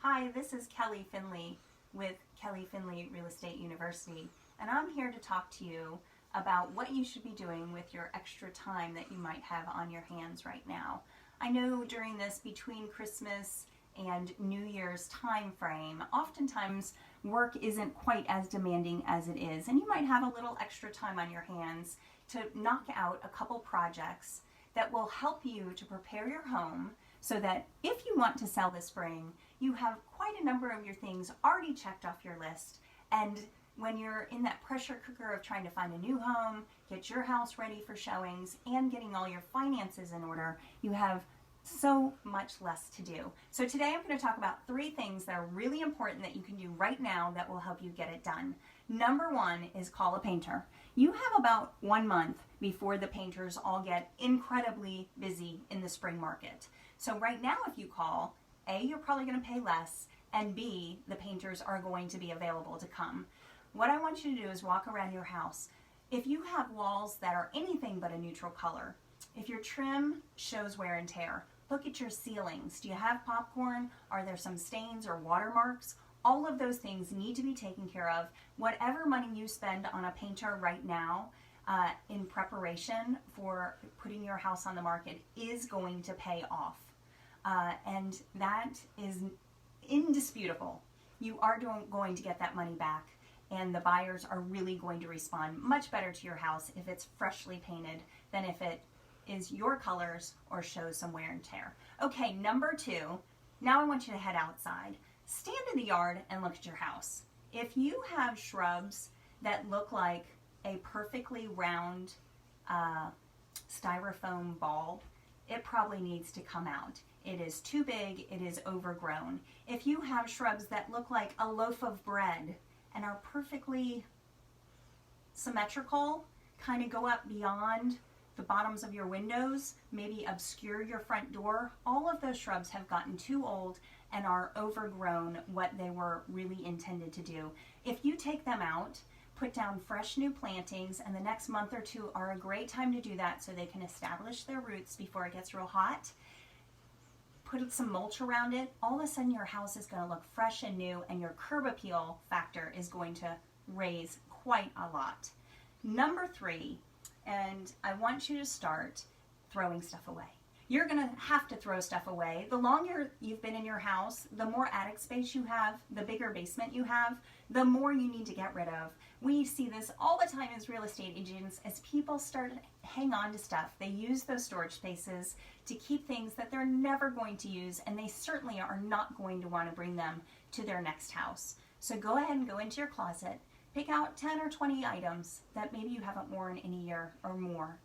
Hi, this is Kelly Finley with Kelly Finley Real Estate University, and I'm here to talk to you about what you should be doing with your extra time that you might have on your hands right now. I know during this between Christmas and New Year's time frame, oftentimes work isn't quite as demanding as it is, and you might have a little extra time on your hands to knock out a couple projects that will help you to prepare your home so that if you want to sell this spring, you have quite a number of your things already checked off your list. And when you're in that pressure cooker of trying to find a new home, get your house ready for showings, and getting all your finances in order, you have so much less to do. So today I'm going to talk about 3 things that are really important that you can do right now that will help you get it done. Number 1 is call a painter. You have about 1 month before the painters all get incredibly busy in the spring market. So right now if you call, A, you're probably going to pay less, and B, the painters are going to be available to come. What I want you to do is walk around your house. If you have walls that are anything but a neutral color, if your trim shows wear and tear, look at your ceilings. Do you have popcorn? Are there some stains or watermarks? All of those things need to be taken care of. Whatever money you spend on a painter right now in preparation for putting your house on the market is going to pay off. And that is indisputable. You are going to get that money back, and the buyers are really going to respond much better to your house if it's freshly painted than if it is your colors or shows some wear and tear. Okay, number 2, now I want you to head outside. Stand in the yard and look at your house. If you have shrubs that look like a perfectly round styrofoam ball, it probably needs to come out. It is too big, it is overgrown. If you have shrubs that look like a loaf of bread and are perfectly symmetrical, kind of go up beyond the bottoms of your windows, maybe obscure your front door, all of those shrubs have gotten too old and are overgrown what they were really intended to do. If you take them out, put down fresh new plantings, and the next month or 2 are a great time to do that so they can establish their roots before it gets real hot. Put some mulch around it, all of a sudden your house is going to look fresh and new, and your curb appeal factor is going to raise quite a lot. Number 3, and I want you to start throwing stuff away. You're going to have to throw stuff away. The longer you've been in your house, the more attic space you have, the bigger basement you have, the more you need to get rid of. We see this all the time as real estate agents. As people start to hang on to stuff, they use those storage spaces to keep things that they're never going to use, and they certainly are not going to want to bring them to their next house. So go ahead and go into your closet, pick out 10 or 20 items that maybe you haven't worn in a year or more.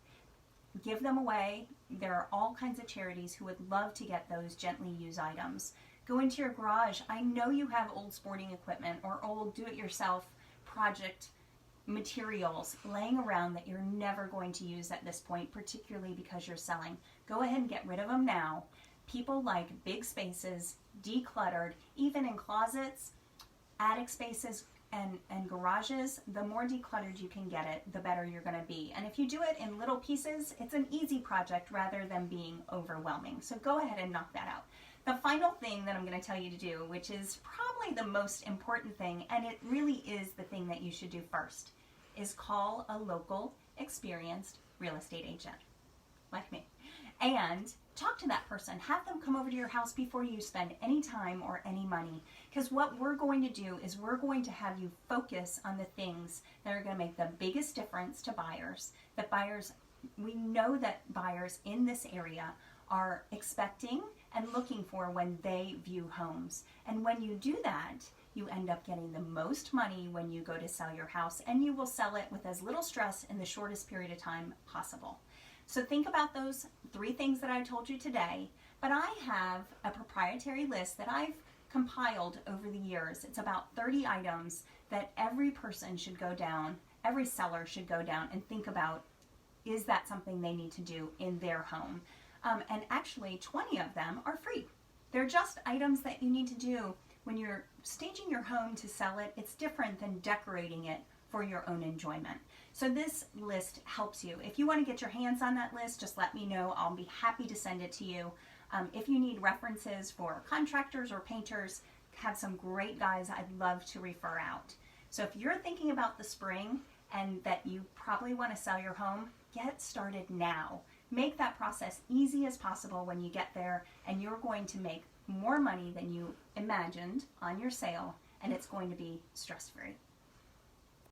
Give them away. There are all kinds of charities who would love to get those gently used items. Go into your garage. I know you have old sporting equipment or old do-it-yourself project materials laying around that you're never going to use at this point, particularly because you're selling. Go ahead and get rid of them now. People like big spaces, decluttered, even in closets, attic spaces, and garages. The more decluttered you can get it, the better you're going to be. And if you do it in little pieces, it's an easy project rather than being overwhelming. So go ahead and knock that out. The final thing that I'm going to tell you to do, which is probably the most important thing, and it really is the thing that you should do first, is call a local, experienced real estate agent like me and talk to that person. Have them come over to your house before you spend any time or any money. Because what we're going to do is we're going to have you focus on the things that are going to make the biggest difference to buyers. That buyers, we know that buyers in this area are expecting and looking for when they view homes. And when you do that, you end up getting the most money when you go to sell your house, and you will sell it with as little stress in the shortest period of time possible. So think about those 3 things that I told you today, but I have a proprietary list that I've compiled over the years. It's about 30 items that every person should go down, every seller should go down and think about, is that something they need to do in their home? And actually 20 of them are free. They're just items that you need to do when you're staging your home to sell it. It's different than decorating it for your own enjoyment. So this list helps you. If you want to get your hands on that list, just let me know. I'll be happy to send it to you. If you need references for contractors or painters, have some great guys I'd love to refer out. So if you're thinking about the spring and that you probably want to sell your home, get started now. Make that process easy as possible when you get there, and you're going to make more money than you imagined on your sale, and it's going to be stress-free.